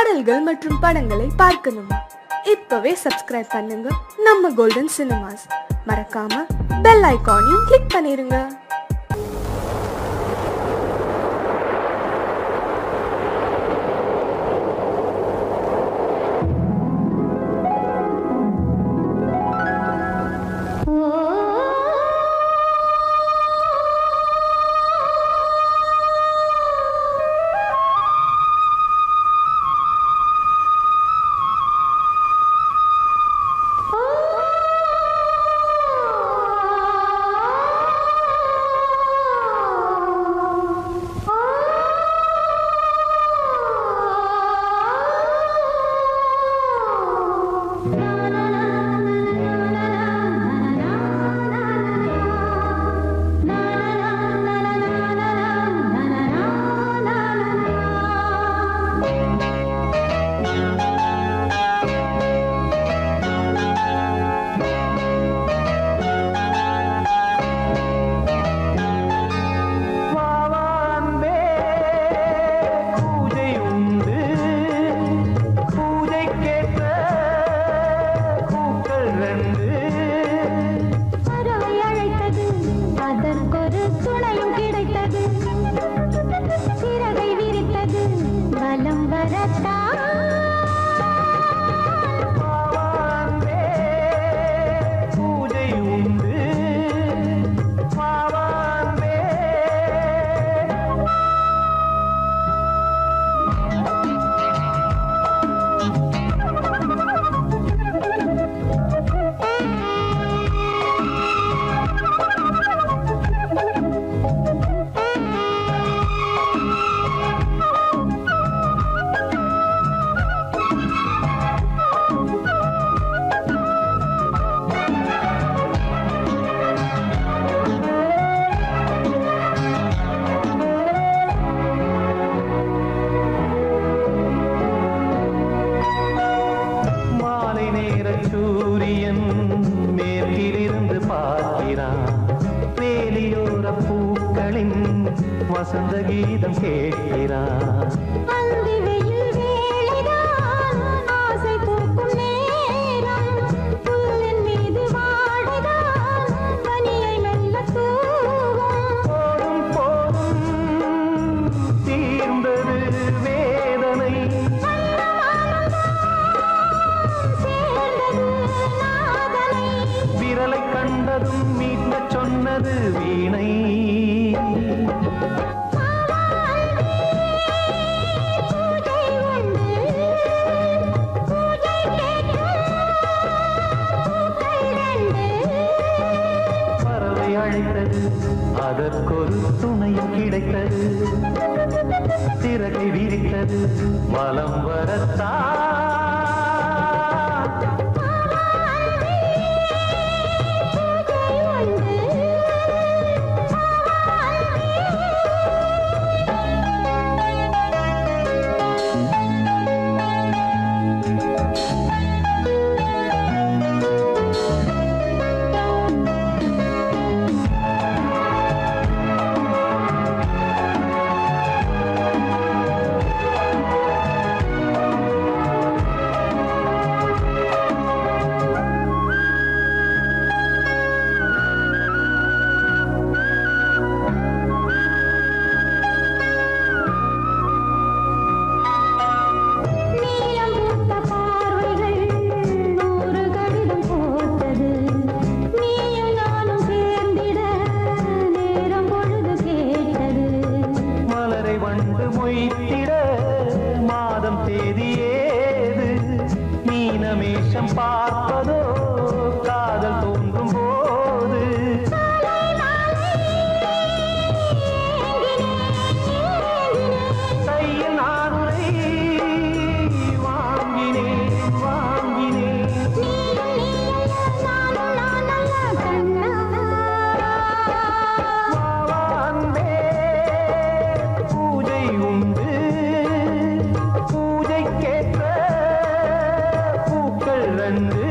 பாடல்கள் மற்றும் படங்களை பார்க்கணுமா? இப்பவே சப்ஸ்கிரைப் பண்ணுங்க நம்ம கோல்டன் சினிமாஸ். மறக்காம பெல் ஐகானையும் கிளிக் பண்ணிருங்க. சூரியன் மேற்கிலிருந்து பார்க்கிறான், வேலியோர பூக்களின் வசந்த கீதம் கேட்கிறான். கண்டதும் மீட்க சொன்னது வீணை. பறவை அழைத்தது, அதற்கொரு துணையும் கிடைத்தது, சிறகை விரித்தது வலம் வரத்தான். மொய்த்திட மாதம் தேதியேது, மீனமேஷம் பார்ப்பதோ காதல் தோன்றும் போது. கையில் நானுரை வாங்கினேன் வாங்கினேன். பூஜைக்கேற்ற பூக்கள் 2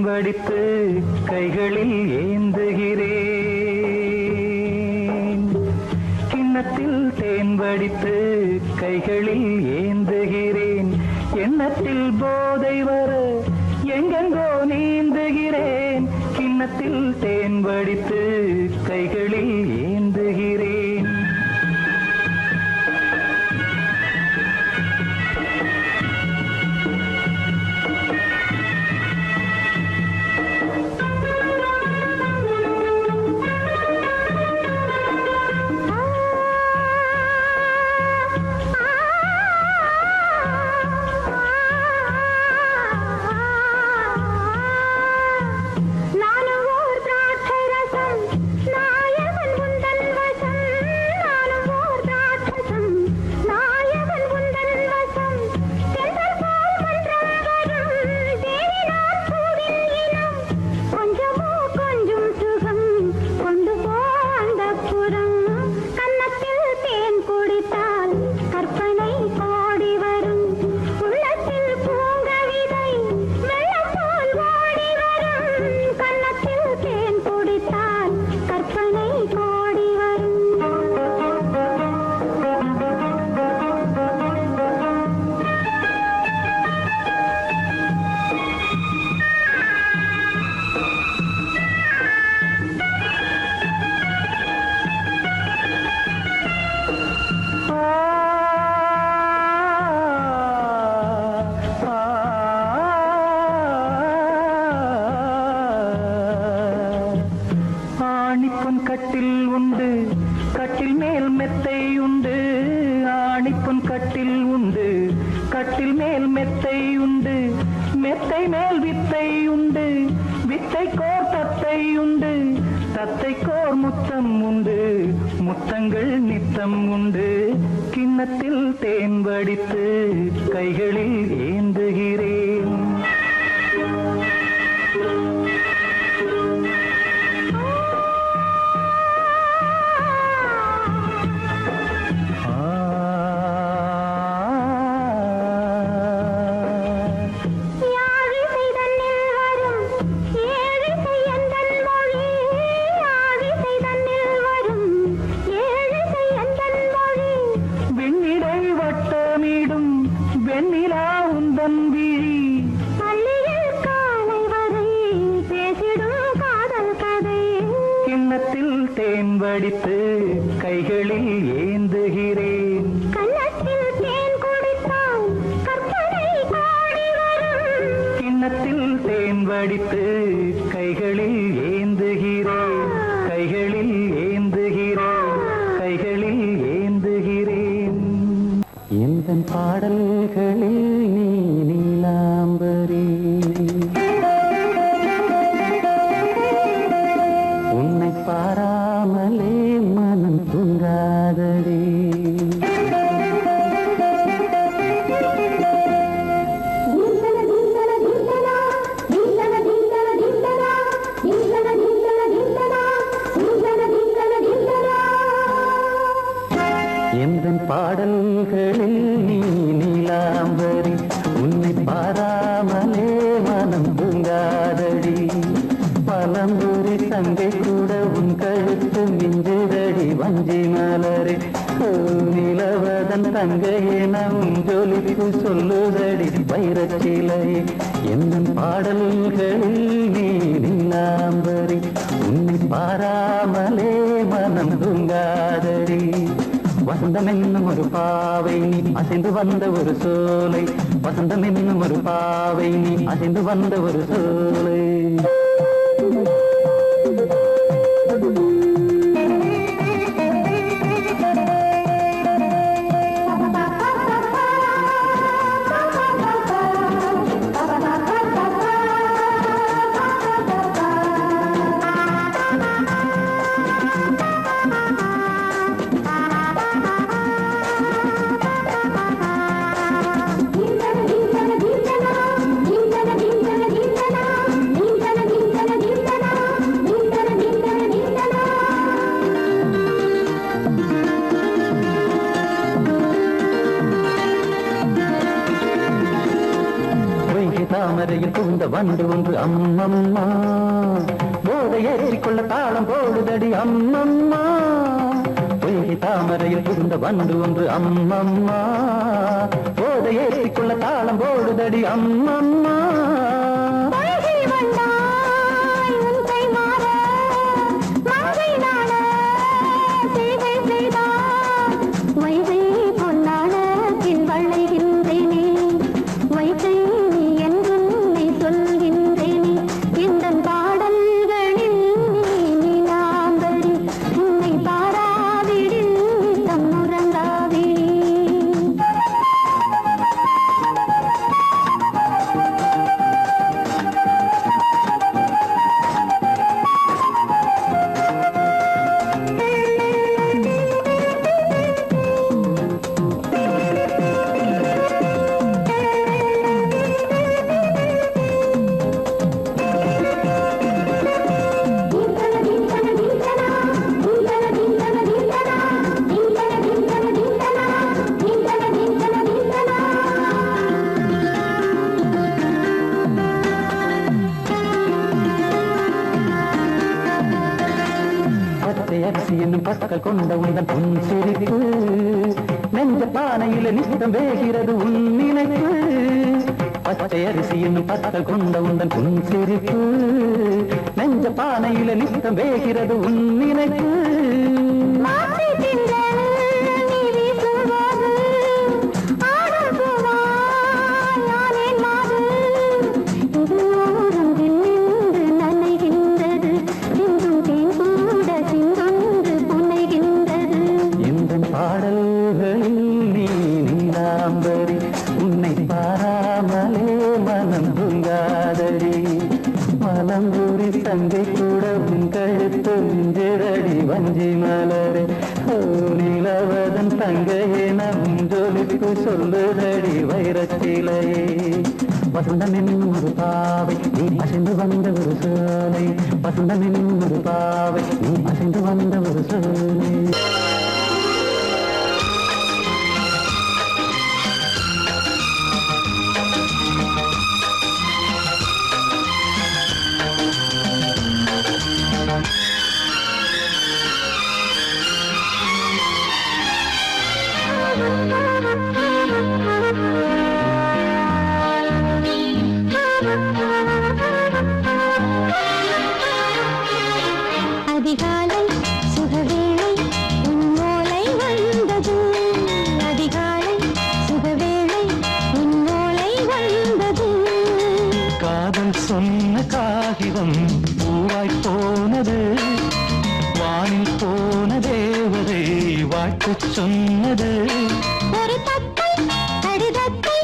வடித்து கைகளில் ஏந்துகிறேன். கிண்ணத்தில் தேன் வடித்து கைகளில் ஏந்துகிறேன். எண்ணத்தில் போதை வர எங்கெங்கோ நீந்துகிறேன். கிண்ணத்தில் தேன் வடித்து கைகளில் ஏந்துகிறேன். ஆணிப்பொன் கட்டில் உண்டு, கட்டில் மேல் மெத்தை உண்டு. ஆணிப்பொன் கட்டில் உண்டு, கட்டில் மேல் மெத்தை உண்டு. மெத்தை மேல் வித்தை உண்டு, வித்தை கோர் தத்தை உண்டு. தத்தை கோர் முத்தம் உண்டு, முத்தங்கள் நித்தம் உண்டு. கிண்ணத்தில் தேன் வடித்து கைகளில் ஏந்துகிறேன். வெண்ணிலா உந்தன் விழி பள்ளியில் காலை வரை பேசிடும் காதல் கதை. கிண்ணத்தில் தேன் வடித்து கைகளில் ஏந்துகிறேன். கண்ணத்தில் தேன் குடித்தால் கற்பனை பாடி வரும். கிண்ணத்தில் தேன் வடித்து கைகளில் ஏந்துகிறேன். கைகளில் ஏந்துகிறேன். கைகளில் ஏந்துகிறேன். எந்தன் பாடல்களில் நீ நீலாம்பரி, உன்னை பாராமலே மனம் தூங்காதடி. எந்தன் பாடல்களில் நீ நீலாம்பரி, உன்னை பாராமலே மனம் தூங்காதடி. பலம்புரி தங்கை கூட உன் கழுத்து மிஞ்சுதடி வஞ்சி மலரே. நிலவதன் தங்கையே நம் ஜொலிப்பு சொல்லுதடி வைரச்சிலை. எந்தன் பாடல்களில் நீ நீலாம்பரி, உன்னை பாராமலே மனம் தூங்காதடி. வசந்தம் என்னும் ஒரு பாவை நீ அசைந்து வந்த ஒரு சோலை. வசந்தம் என்னும் ஒரு பாவை நீ அசைந்து வந்த ஒரு சோலை. Dintana, dintana, dintana, dintana, dintana, dintana, dintana, தாமரையில் புகுந்த வண்டு ஒன்று அம்மம்மா போதை ஏற்றிக்கொள்ள தாளம் போடுதடி அம்மம்மா பொய்கை தாமரையில் புகுந்த வண்டு ஒன்று அம்மம்மா போதை ஏற்றிக்கொள்ள தாளம் போடுதடி அம்மம்மா என்னும் பற்கள் கொண்ட உந்தன் பொன் சிரிப்பு நெஞ்ச பானையில நித்தம் வேகிறது உன் நினைப்பு பச்சை அரிசி என்னும் பற்கள் கொண்ட உந்தன் பொன் சிரிப்பு நெஞ்ச பானையில நித்தம் வேகிறது உன் நினைப்பு உன்னை பாராமலே மனம் தூங்காதடி மலம்பூரி தங்கை கூட உன் கழுத்து மிஞ்சரடி வஞ்சி மலரே நிலவதன் தங்கையே நம் ஜொலிக்கு சொல்லுதடி வைரத்திலையே வசந்தம் என்னும் ஒரு பாவை நீ அசைந்து வந்த ஒரு சோலை வசந்தம் என்னும் ஒரு பாவை நீ அசைந்து வந்த ஒரு சோலை அதிகாலை சுகவேளை உன்னோலை வந்தது அதிகாலை சுகவேளை உன்னோலை வந்தது காதல் சொன்ன காகிதம் பூவாய் போனது வானில் போன தேவதை வாழ்த்து சொன்னது ஒரு தத்தை கடிதத்தை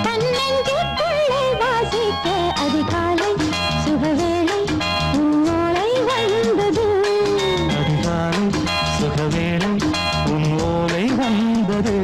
தன்னெஞ்சுக்குள்ளே வாசிக்க அதிகாலை சுகவேளை உன்னோலை வந்தது அதிகாலை சுகவேளை உன் ஓலை வந்தது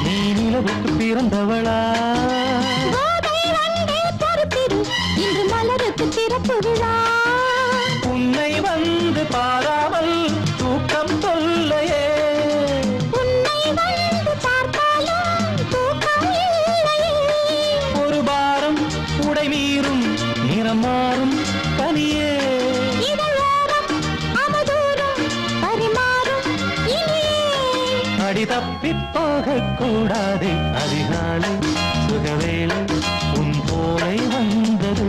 நீ நிலவுக்கு பிறந்தவளா இன்று மலருக்கு திறப்பு விழா உன்னை வந்து பாராமல் தூக்கம் சொல்லையே உன்னை வந்து பார்த்தாலும் தூக்கம் இல்லையே ஒரு பாரம் உடை மீறும் நிறம் மாறும் தனியே இதழோரம் அவதூறும் பரிமாறும் இனியே அடி தப்பி போகக்கூடாது அதிகாலை சுகவேளை உன் போலை வந்தது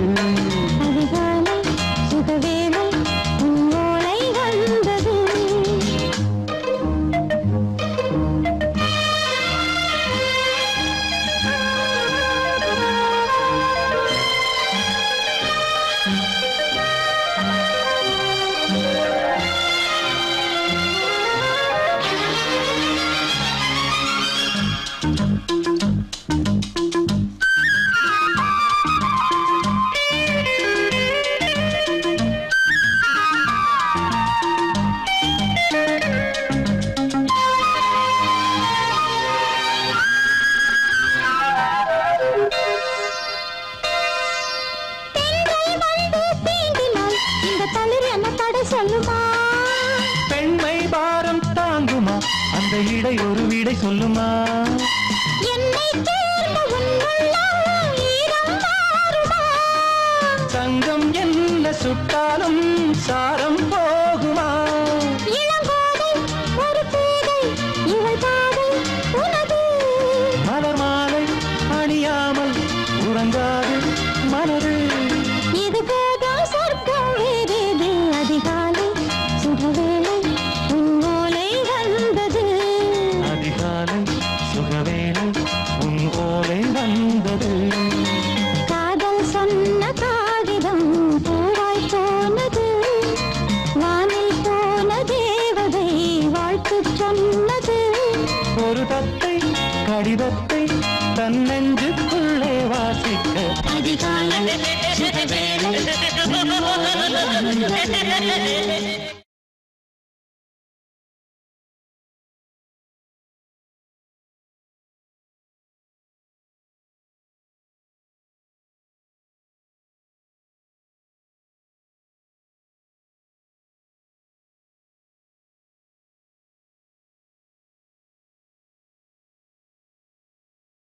அதிகாலை சுகவேளை உன்னோலை வந்தது இடை ஒரு விடை சொல்லுமா என்னை தேர்ந்த உன் உள்ளம் ஈரம் மாறுமா? தங்கம் என்ன சுட்டாலும் சாரம் போகுமா இளங்கோதை ஒரு பேதை இவள் பாதை உனது. மலர் மாலை அணியாமல் உறங்காது மலரு இது போதும் சொர்க்கம் வேறேது. அதிகாலை சுகவேளை உன் ஓலை வந்தது. அதிகாலை சுகவேளை உன் ஓலை வந்தது காதல் சொன்ன காகிதம் பூவாய் போனது. வானில் போன தேவதை வாழ்த்து சொன்னது. ஒரு தத்தை கடிதத்தை தன் நெஞ்சுக்குள்ளே வாசிக்க அதிகாலை சுகவேளை உன் ஓலை வந்தது.